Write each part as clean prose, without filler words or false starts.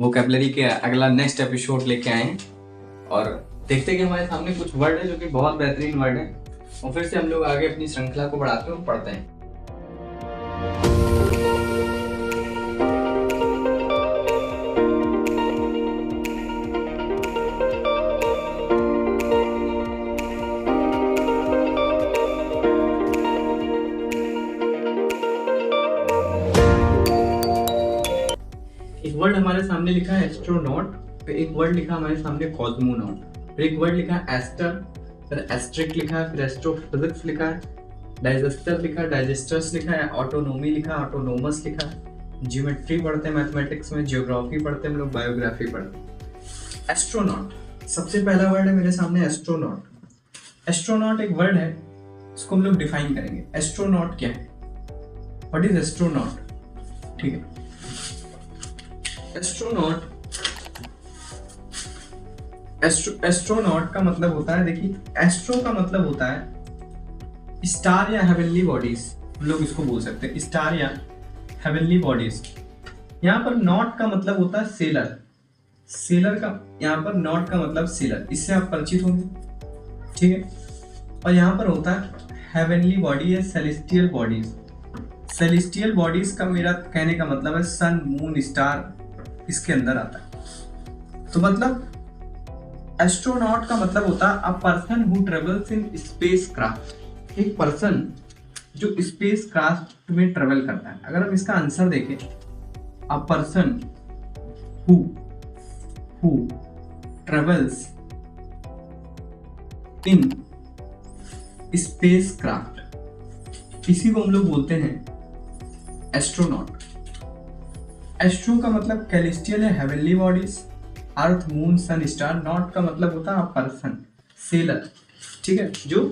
Vocabulary के अगला next episode लेके आए हैं और देखते हैं कि हमारे सामने कुछ वर्ड है जो कि बहुत बेहतरीन वर्ड है और फिर से हम लोग आगे अपनी श्रृंखला को बढ़ाते हैं और पढ़ते हैं। एक वर्ड हमारे सामने लिखा है एस्ट्रोनॉट, फिर एक वर्ड लिखा हमारे सामने कॉस्मोनॉट, फिर एक वर्ड लिखा है एस्टर, फिर एस्ट्रिक लिखा है, फिर एस्ट्रोफिजिक्स लिखा है, डाइजेस्टर लिखा है, डाइजेस्टर्स लिखा है, ऑटोनोमी लिखा है, ऑटोनोमस लिखा है, ज्योमेट्री पढ़ते हैं मैथमेटिक्स में, जियोग्राफी पढ़ते हैं हम लोग, बायोग्राफी पढ़ते हैं। एस्ट्रोनॉट सबसे पहला वर्ड है मेरे सामने एस्ट्रोनॉट। एस्ट्रोनॉट एक वर्ड है, इसको हम लोग डिफाइन करेंगे। एस्ट्रोनॉट क्या है? What is astronaut? ठीक है, एस्ट्रोनॉट का मतलब होता है, देखिए एस्ट्रो का मतलब होता है स्टार या हेवनली बॉडीज, हम लोग इसको बोल सकते हैं स्टार या हेवनली बॉडीज। यहाँ पर नॉट का मतलब होता है सेलर, सेलर का यहाँ पर नॉट का मतलब सेलर, इससे आप परिचित होंगे, ठीक है। और यहाँ पर होता है हेवनली बॉडी या सेलेस्टियल बॉडीज। सेलेस्टियल बॉडीज का मेरा कहने का मतलब है सन, मून, स्टार इसके अंदर आता है। तो मतलब एस्ट्रोनॉट का मतलब होता है अ person who travels in space craft, एक पर्सन जो स्पेस क्राफ्ट में ट्रेवल करता है। अगर हम इसका आंसर देखें, अ person who travels in space craft, इसी को हम लोग बोलते हैं एस्ट्रोनॉट। एस्ट्रो का मतलब कैलेस्टियल है, heavenly bodies, earth, moon, sun, star. Naut का मतलब होता है पर्सन, सेलर, ठीक है, जो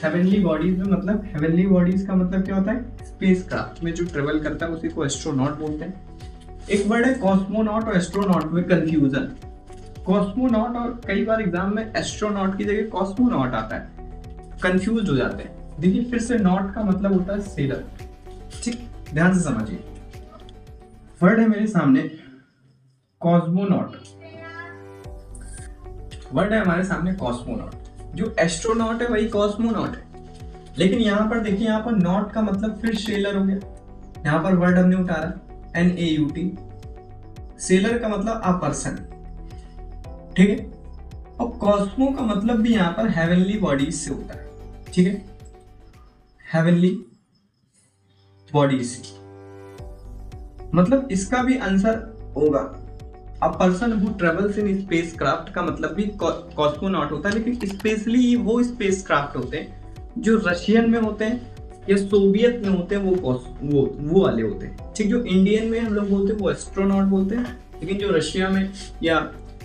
हेवनली बॉडीज में, मतलब हेवनली बॉडीज का मतलब क्या होता है? स्पेस क्राफ्ट में जो ट्रेवल करता है उसी को एस्ट्रोनॉट बोलते हैं। एक वर्ड है कॉस्मोनॉट और एस्ट्रोनॉट में कंफ्यूजन। कॉस्मोनॉट और कई बार एग्जाम में एस्ट्रोनॉट की जगह कॉस्मोनॉट आता है, कंफ्यूज हो जाते हैं। देखिए फिर से नॉट का मतलब होता है सेलर, ठीक, ध्यान से समझिए। वर्ड है मेरे सामने कॉस्मोनॉट, वर्ड है हमारे सामने कॉस्मोनॉट। जो एस्ट्रोनॉट है वही कॉस्मोनॉट है, लेकिन यहाँ पर देखिए, यहाँ पर नॉट का मतलब फिर सेलर हो गया। यहाँ पर वर्ड हमने उतारा NAUT, सेलर का मतलब अ पर्सन, ठीक है। और कॉस्मो का मतलब भी यहाँ पर हेवनली बॉडीज से होता है, ठीक है, हेवनली बॉडीज, मतलब इसका भी आंसर होगा अ person who travels in space craft का मतलब भी कॉस्मोनॉट होता है, लेकिन स्पेशली वो स्पेस क्राफ्ट होते हैं जो रशियन में होते हैं या सोवियत में होते हैं, वो वाले होते हैं, ठीक। जो इंडियन में हम लोग बोलते हैं वो एस्ट्रोनॉट बोलते हैं, लेकिन जो रशिया में या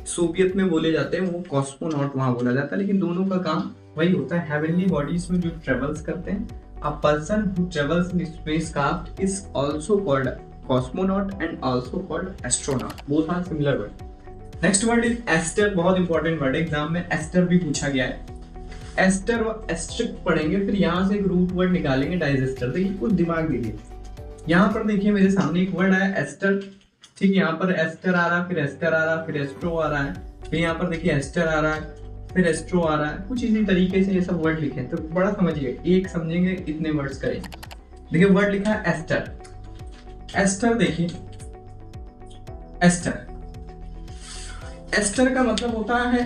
सोवियत में बोले जाते हैं वो कॉस्मोनॉट वहां बोला जाता है। लेकिन दोनों का काम वही होता है, हेवनली बॉडीज में जो ट्रेवल्स करते हैं। अ person who travels in space craft is also called cosmonaut and also called astronaut, both are similar word. Next word is Esther, बहुत इंपॉर्टेंट वर्ड है, एग्जाम में एस्टर भी पूछा गया है। एस्टर व एस्ट्रिक पढ़ेंगे, फिर यहाँ से एक रूट वर्ड निकालेंगे डाइजेस्टर। देखिए कुछ दिमाग दीजिए, यहाँ पर देखिए मेरे सामने एक वर्ड है एस्टर, ठीक, यहाँ पर एस्टर आ रहा है, फिर एस्टर आ रहा है, फिर एस्ट्रो आ रहा है, फिर यहाँ पर देखिए एस्टर आ रहा है, फिर एस्ट्रो आ रहा है। कुछ इसी तरीके से ये सब वर्ड लिखे, तो बड़ा समझिए, एक समझेंगे इतने वर्ड्स करेंगे। देखिए वर्ड लिखा है एस्टर। एस्टर देखिए, एस्टर, एस्टर का मतलब होता है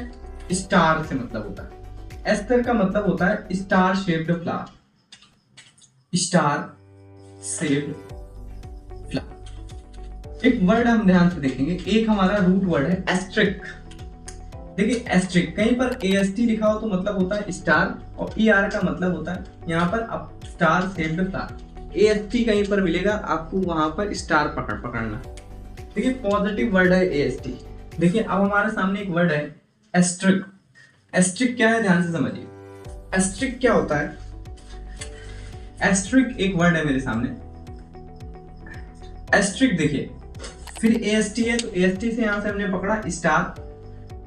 स्टार से मतलब होता है। एस्टर का मतलब होता है star shaped flower, star shaped flower. एक वर्ड हम ध्यान से देखेंगे, एक हमारा रूट वर्ड है एस्ट्रिक। देखिए एस्ट्रिक, कहीं पर AST लिखा हो तो मतलब होता है स्टार, और ER का मतलब होता है यहाँ पर स्टार शेप्ड फ्लावर। AST कहीं पर मिलेगा आपको, वहां पर स्टार पकड़ना। देखिए पॉजिटिव वर्ड है AST। देखिए अब हमारे सामने एक वर्ड है एस्ट्रिक। एस्ट्रिक क्या है, ध्यान से समझिए। एस्ट्रिक क्या होता है? एस्ट्रिक एक वर्ड है मेरे सामने, एस्ट्रिक देखिए, फिर AST है तो AST से यहां से हमने पकड़ा स्टार,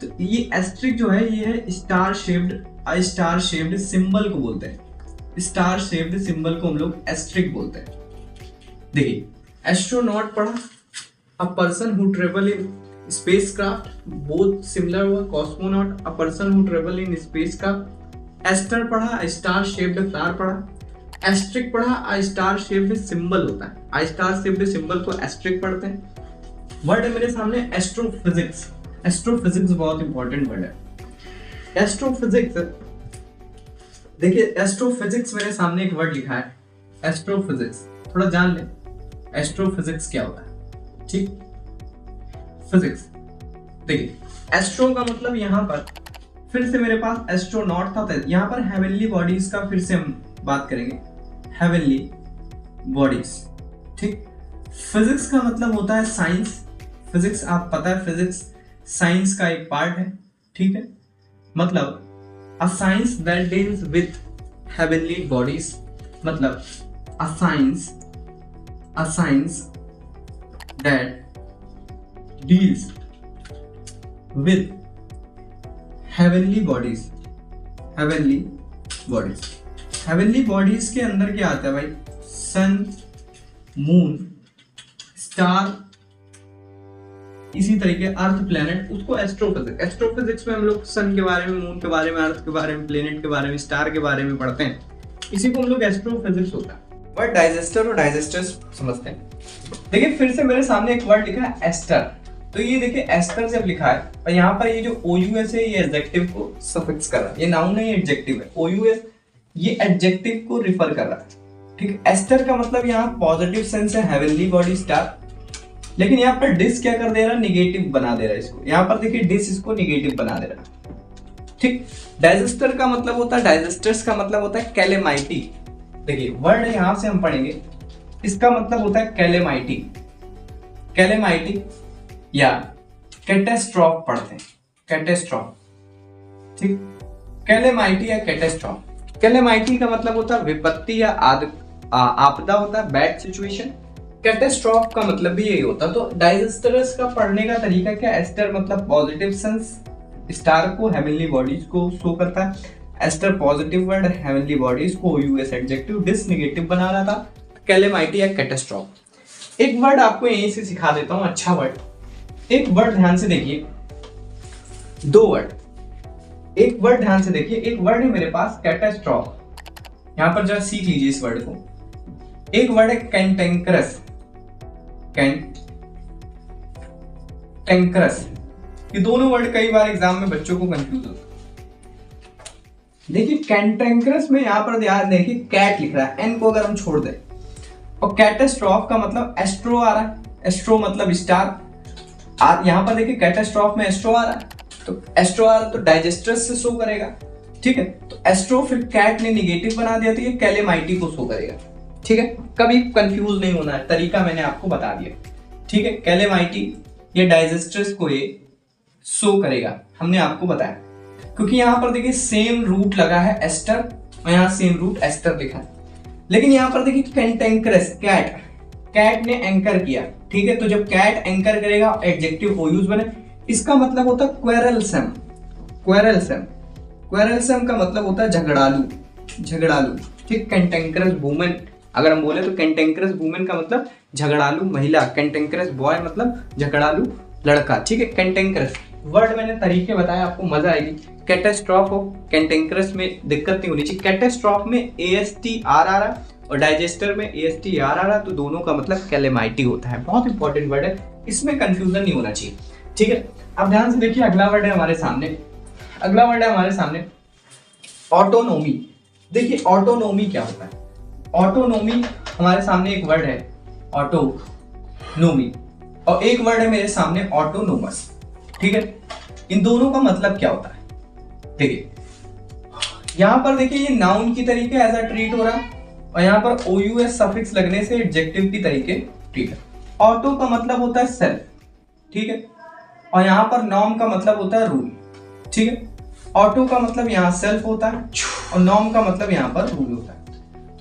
तो ये एस्ट्रिक जो है ये है स्टार शेप्ड सिंबल को बोलते हैं। स्टार शेप्ड सिंबल को हम लोग एस्ट्रिक बोलते हैं। देखिए एस्ट्रोनॉट पढ़ा, a person who travel in spacecraft both similar हुआ, cosmonaut a person who travel in spacecraft. Aster पढ़ा, स्टार शेप्ड फ्लावर पढ़ा। एस्ट्रिक पढ़ा, अ स्टार शेप्ड सिंबल होता है, अ स्टार शेप्ड सिंबल को एस्ट्रिक पढ़ते हैं। वर्ड है मेरे सामने एस्ट्रोफिजिक्स। एस्ट्रोफिजिक्स बहुत इंपॉर्टेंट वर्ड है। एस्ट्रोफिजिक्स, देखिए एस्ट्रोफिजिक्स मेरे सामने एक वर्ड लिखा है एस्ट्रोफिजिक्स, थोड़ा जान ले एस्ट्रोफिजिक्स क्या होता है। ठीक, फिजिक्स। देखिए एस्ट्रो का मतलब यहाँ पर फिर से मेरे पास एस्ट्रोनॉट था, यहाँ पर हेवनली बॉडीज का फिर से हम बात करेंगे, हेवनली बॉडीज। ठीक, फिजिक्स का मतलब होता है साइंस। फिजिक्स आप पता है, फिजिक्स साइंस का एक पार्ट है। ठीक है, मतलब a science that deals with heavenly bodies, मतलब a science that deals with heavenly bodies। heavenly bodies के अंदर क्या आता है भाई? सन, मून, स्टार, इसी तरीके अर्थ, प्लेनेट, उसको एस्ट्रोफिजिक्स। एस्ट्रोफिजिक्स में हम लोग सन के बारे में, मून के बारे में, अर्थ के बारे में, प्लेनेट के बारे में, स्टार के बारे में पढ़ते हैं, इसी को हम लोग एस्ट्रोफिजिक्स होता है। वर्ड डाइजेस्टर और डाइजेस्टर्स समझते हैं। देखिए फिर से मेरे सामने एक वर्ड लिखा है एस्टर। तो ये देखिए एस्टर जब लिखा है और यहाँ पर ये जो OUS है ये एडजेक्टिव को सफिक्स कर रहा है, ये नाउन है, ये एडजेक्टिव है। OUS ये एडजेक्टिव को रिफर कर रहा है। ठीक, एस्टर का मतलब यहाँ पॉजिटिव सेंस है, हेवनली बॉडी, स्टार। लेकिन यहाँ पर डिस क्या कर दे रहा है? निगेटिव बना दे रहा है इसको। यहाँ पर देखिए डिस इसको निगेटिव बना दे रहा है। ठीक, डाइजेस्टर का मतलब होता है, डाइजेस्टर्स का मतलब होता है कैलेमाइटी। देखिए वर्ड है, यहाँ से हम पढ़ेंगे, इसका मतलब होता है कैलेमाइटी। कैलेमाइटी या कैटेस्ट्रॉफ पढ़ते हैं, कैटेस्ट्रॉफ। ठीक, कैलेमाइटी या कैटेस्ट्रॉफ। कैलेमाइटी का मतलब होता है विपत्ति या आपदा होता है, बैड सिचुएशन। कैटेस्ट्रॉफ का मतलब भी यही होता है। तो डाइजेस्टर्स का पढ़ने का तरीका क्या? एस्टर मतलब पॉजिटिव सेंस, स्टार को हेवनली बॉडीज को शो करता है। Aster positive word, heavenly bodies को OUS एडजेक्टिव, डिस नेगेटिव बना रहा था। कैलेमाइटी या कैटेस्ट्रॉफ। एक वर्ड आपको यहीं से सिखा देता हूं, अच्छा वर्ड। एक वर्ड ध्यान से देखिए, दो वर्ड, एक वर्ड ध्यान से देखिए। एक वर्ड है मेरे पास कैटेस्ट्रॉफ, यहां पर जरा सीख लीजिए इस वर्ड को। एक वर्ड है कैंटेंकरस, कैंटेंकरस। ये दोनों वर्ड कई बार एग्जाम में बच्चों को कंफ्यूज होता है। देखिए कैंटेंकरस में यहाँ पर ध्यान देखिए कैट लिख रहा है, एन को अगर हम छोड़ दें, और कैटेस्ट्रॉफ का मतलब एस्ट्रो आ रहा है, एस्ट्रो मतलब स्टार। यहाँ पर देखिए कैटेस्ट्रॉफ में एस्ट्रो आ रहा है, तो एस्ट्रो आ रहा है तो डाइजेस्टर्स से शो करेगा। ठीक है, तो एस्ट्रो फिर कैट ने निगेटिव बना दिया तो ये कैलेमाइटी को शो करेगा। ठीक है, कभी कंफ्यूज नहीं होना है, तरीका मैंने आपको बता दिया। ठीक है, कैलेमाइटी ये डाइजेस्टर्स को ये शो करेगा, हमने आपको बताया। क्योंकि यहाँ पर देखिए सेम रूट लगा है एस्टर, और यहाँ सेम रूट एस्टर लिखा है। लेकिन यहाँ पर देखिए कैंटेंकरस, कैट, कैट ने एंकर किया। ठीक है, तो जब कैट एंकर करेगा एडजेक्टिव OUS बने, इसका मतलब होता है क्वेरलसम। क्वेरलसम, क्वेरलसम का मतलब होता है झगड़ालू, झगड़ालू। ठीक, कैंटेंकरस वुमेन अगर हम बोले तो कैंटेंकरस वुमेन का मतलब झगड़ालू महिला, कैंटेंकरस बॉय मतलब झगड़ालू लड़का। ठीक है, कैंटेंकरस वर्ड मैंने तरीके बताए, आपको मजा आएगी। कैटेस्ट्रॉफ हो, कैंटेंकरस में दिक्कत नहीं होनी चाहिए। कैटेस्ट्रॉफ में ASTR आ रहा और डाइजेस्टर में ASTR आ रहा, तो दोनों का मतलब कैलेमाइटी होता है। बहुत इंपॉर्टेंट वर्ड है, इसमें कंफ्यूजन नहीं होना चाहिए। ठीक है, अब ध्यान से देखिए अगला वर्ड है हमारे सामने, अगला वर्ड है हमारे सामने ऑटोनोमी। देखिए ऑटोनोमी क्या होता है? ऑटोनोमी हमारे सामने एक वर्ड है ऑटोनोमी, और एक वर्ड है मेरे सामने ऑटोनोमस। ठीक है, इन दोनों का मतलब क्या होता है? देखिए यहां पर देखिए ये नाउन की तरीके एज अ ट्रीट हो रहा है, और यहाँ पर OUS सफिक्स लगने से एडजेक्टिव की तरीके ट्रीट है। ऑटो का मतलब होता है सेल्फ, ठीक है, और यहाँ पर नॉर्म का मतलब होता है रूल। ठीक है, ऑटो का मतलब यहाँ सेल्फ होता है और नॉर्म का मतलब यहाँ पर रूल होता है,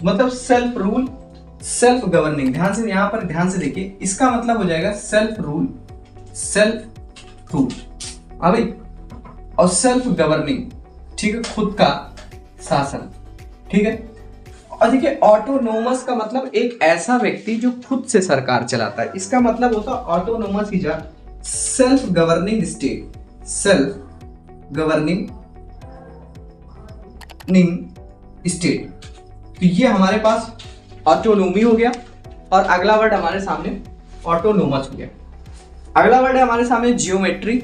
मतलब सेल्फ रूल, सेल्फ गवर्निंग। ध्यान से यहाँ पर ध्यान से देखिए, इसका मतलब हो जाएगा सेल्फ रूल, सेल्फ रूल अभी, और सेल्फ गवर्निंग। ठीक है, खुद का शासन। ठीक है, और देखिए ऑटोनोमस का मतलब एक ऐसा व्यक्ति जो खुद से सरकार चलाता है, इसका मतलब होता है autonomous is a self governing state, self governing state. तो ये हमारे पास ऑटोनोमी हो गया। और अगला वर्ड हमारे सामने ऑटोनोमस हो गया। अगला वर्ड है हमारे सामने जियोमेट्री,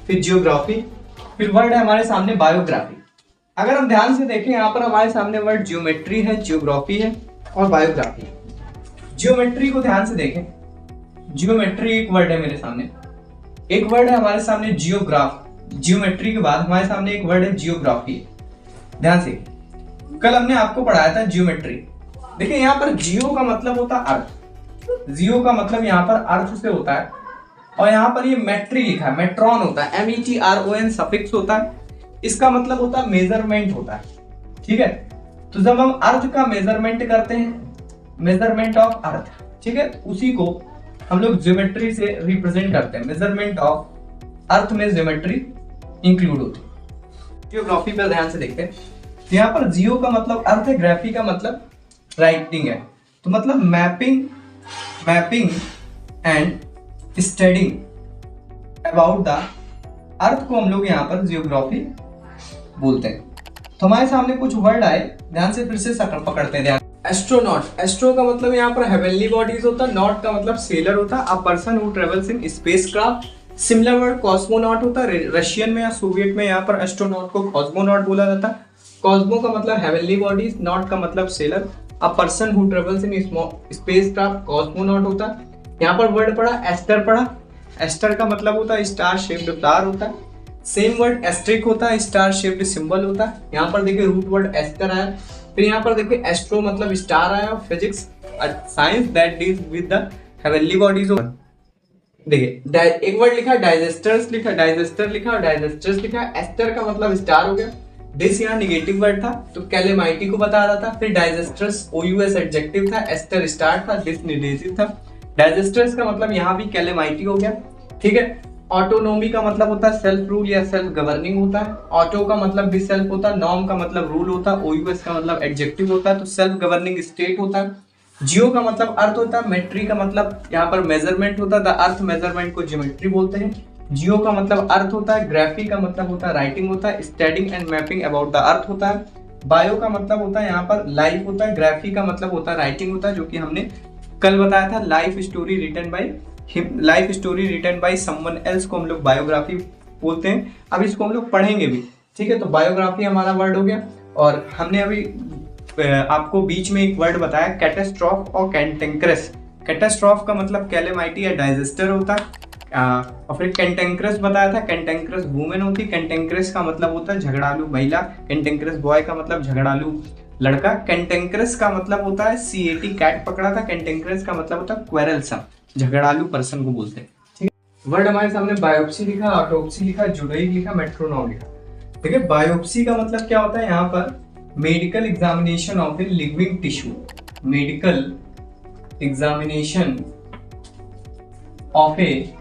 फिर जियोग्राफी, फिर वर्ड है हमारे सामने बायोग्राफी। अगर हम ध्यान से देखें यहाँ पर हमारे सामने वर्ड जियोमेट्री है, जियोग्राफी है और बायोग्राफी। जियोमेट्री को ध्यान से देखें, जियोमेट्री एक वर्ड है मेरे सामने, एक वर्ड है हमारे सामने जियोग्राफ। जियोमेट्री के बाद हमारे सामने एक वर्ड है जियोग्राफी। ध्यान से, कल हमने आपको पढ़ाया था जियोमेट्री। देखिए यहाँ पर जियो का मतलब होता है अर्थ, जियो का मतलब यहाँ पर अर्थ से होता है। और यहाँ पर ये मेट्री लिखा है, मेट्रॉन होता है, METRON सफिक्स होता है। इसका मतलब होता है मेजरमेंट होता है। ठीक है, तो जब हम अर्थ का मेजरमेंट करते हैं, मेजरमेंट ऑफ अर्थ, ठीक है, उसी को हम लोग ज्योमेट्री से रिप्रेजेंट करते हैं। मेजरमेंट ऑफ अर्थ में ज्योमेट्री इंक्लूड होती है। जियोग्राफी पर ध्यान से देखते हैं, तो यहाँ पर जियो का मतलब अर्थ है, ग्राफी का मतलब राइटिंग है। तो मतलब mapping, mapping and studying about the earth को हम लोग यहाँ पर जियोग्राफी बोलते हैं। तो हमारे सामने कुछ वर्ड आए, ध्यान से फिर से पकड़ते हैं। ध्यान, एस्ट्रोनॉट, एस्ट्रो का मतलब यहाँ पर हेवनली बॉडीज होता है, नॉट का मतलब सेलर होता है, अ person who travels in spacecraft. Similar word cosmonaut होता है, रशियन में या सोवियत में यहाँ पर एस्ट्रोनॉट को कॉस्मोनॉट बोला जाता है। कॉस्मो का मतलब हेवनली बॉडीज, नॉट का मतलब seller, a person who travels in spacecraft cosmonaut होता है। यहाँ पर वर्ड पढ़ा एस्टर पढ़ा, एस्टर का मतलब होता है स्टार शेप्ड स्टार होता है। सेम वर्ड एस्ट्रिक होता है, स्टार शेप्ड सिंबल होता है। यहाँ पर देखिए रूट वर्ड एस्टर आया, फिर यहाँ पर देखिए एस्ट्रो मतलब स्टार आया, physics science that deals with the heavenly bodies. देखिए एक वर्ड लिखा डाइजेस्टर्स लिखा, डाइजेस्टर लिखा और डाइजेस्टर्स लिखा। एस्टर का मतलब स्टार हो गया। डिस यहाँ निगेटिव वर्ड था तो कैलेमाइटी को बता रहा था। फिर डाइजेस्टर्स OUS एडजेक्टिव था, एस्टर स्टार था, डिस निगेटिव था। डाइजेस्टर्स का मतलब यहाँ भी कैलेमाइटी हो गया। ठीक है, ऑटोनोमी का मतलब होता है सेल्फ रूल या सेल्फ गवर्निंग होता है। ऑटो का मतलब भी सेल्फ होता है, नॉम का मतलब रूल होता है, OUS का मतलब एडजेक्टिव होता है, तो सेल्फ गवर्निंग स्टेट होता है। जियो का मतलब अर्थ होता है, मेट्री का मतलब यहाँ पर मेजरमेंट होता है, द अर्थ मेजरमेंट को ज्योमेट्री बोलते हैं। जियो का मतलब अर्थ होता है, ग्राफी का मतलब होता है राइटिंग होता है, studying and mapping about the earth होता है। बायो का मतलब होता है यहाँ पर लाइफ होता है, ग्राफी का मतलब होता है राइटिंग होता है, जो कि हमने कल बताया था। Life story written by someone else को हम लोग बायोग्राफी बोलते हैं। अब इसको हम लोग पढ़ेंगे भी। ठीक है, तो बायोग्राफी हमारा वर्ड हो गया। और हमने अभी आपको बीच में एक वर्ड बताया कैटास्ट्रॉफ और कैंटेंक्रस। कैटास्ट्रॉफ का मतलब कैलेमाइटी या डाइजेस्टर होता है। और फिर कैंटेंक्रस बताया था, कैंटेंक्रस वुमेन होती है। कैंटेंक्रस का मतलब होता है झगड़ालू महिला, कैंटेंक्रस बॉय का मतलब झगड़ालू लड़का। कैंटेंक्रस का मतलब होता है CAT कैट पकड़ा था। कैंटेंक्रस का मतलब होता है क्वेरलसम, झगड़ालू पर्सन को बोलते हैं। ठीक है, वर्ड हमारे सामने बायोप्सी लिखा, ऑटोप्सी लिखा, जुडोइक लिखा, मेट्रोनॉम लिखा। ठीक है, बायोप्सी का मतलब क्या होता है, यहाँ पर medical examination of a living tissue, medical examination of a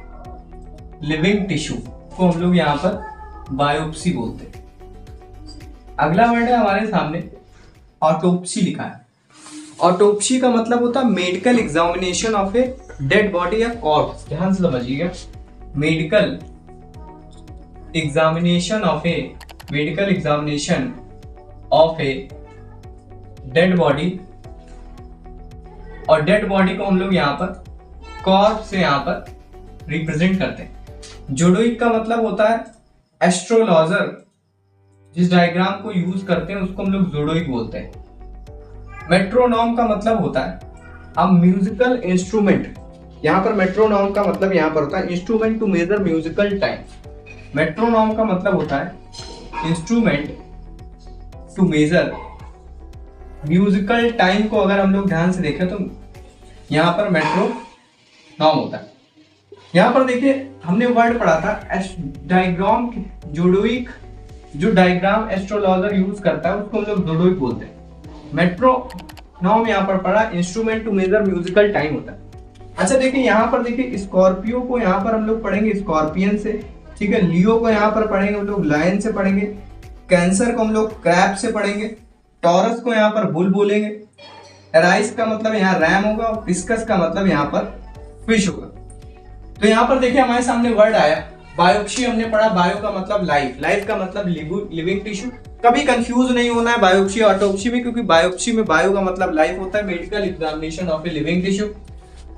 living tissue को हम लोग यहाँ पर बायोप्सी बोलते हैं। अगला वर्ड है हमारे सामने ऑटोप्सी लिखा है। ऑटोप्सी का मतलब होता है medical examination of a dead body या कॉर्प्स। ध्यान से समझिएगा, medical examination of a dead body. और डेड बॉडी को हम लोग यहाँ पर कॉर्प्स से यहाँ पर रिप्रेजेंट करते हैं। जुडोइक का मतलब होता है एस्ट्रोलॉजर, जिस डायग्राम को यूज करते हैं उसको हम लोग जुडोइक बोलते हैं। मेट्रोनॉम का मतलब होता है अब म्यूजिकल इंस्ट्रूमेंट। यहाँ पर मेट्रोनॉम का मतलब यहाँ पर होता है instrument to measure musical time. Metronome का मतलब होता है instrument to measure musical time को अगर हम लोग ध्यान से देखें तो यहाँ पर मेट्रोनॉम होता है। यहाँ पर देखिए हमने वर्ड पढ़ा था डायग्राम, जुडोइक, जो डायग्राम एस्ट्रोलॉजर यूज करता है उसको हम लोग जुडोइक बोलते हैं। मेट्रोनॉम यहाँ पर पढ़ा instrument to measure musical time होता है। अच्छा देखिए यहाँ पर देखिए स्कॉर्पियो को यहाँ पर हम लोग पढ़ेंगे स्कॉर्पियन से। ठीक है, लियो को यहाँ पर पढ़ेंगे हम लोग लायन से पढ़ेंगे। कैंसर को हम लोग क्रैब से पढ़ेंगे। टॉरस को यहाँ पर बुल बोलेंगे। एराइस का मतलब यहाँ रैम होगा और फिस्कस का मतलब यहाँ पर फिश होगा। तो यहाँ पर देखिए हमारे सामने वर्ड आया बायोप्सी, हमने पढ़ा बायो का मतलब लाइफ, लाइफ का मतलब लिविंग टिश्यू। कभी कंफ्यूज नहीं होना है बायोप्सी ऑटोप्सी में, क्योंकि बायोप्सी में बायो का मतलब लाइफ होता है, medical examination of a living tissue.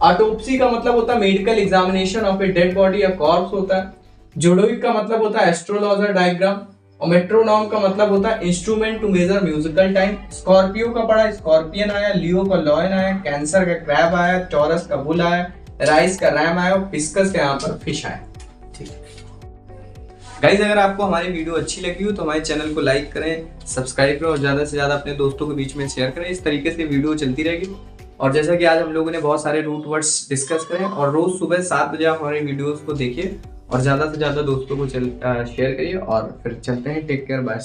Autopsy का मतलब होता है medical examination of a dead body या कॉर्प्स होता है। जोडोइक का मतलब होता है एस्ट्रोलॉजर डायग्राम, और मेट्रोनॉम का मतलब होता है instrument to measure musical time. Scorpio का पढ़ा स्कॉर्पियन आया, लियो का लॉयन आया, कैंसर का क्रैब आया, टॉरस का बुल आया, राइस का रैम आया, और फिस्कस का यहाँ पर फिश आया। ठीक है गाइज, अगर आपको हमारी वीडियो अच्छी लगी हो तो हमारे चैनल को लाइक करें, सब्सक्राइब करें और ज्यादा से ज्यादा अपने दोस्तों के बीच में शेयर करें। इस तरीके से वीडियो चलती रहेगी। और जैसा कि आज हम लोगों ने बहुत सारे रूट वर्ड्स डिस्कस करें, और रोज सुबह 7 बजे आप हमारे वीडियोस को देखिए और ज्यादा से ज्यादा दोस्तों को शेयर करिए। और फिर चलते हैं, टेक केयर, बाय।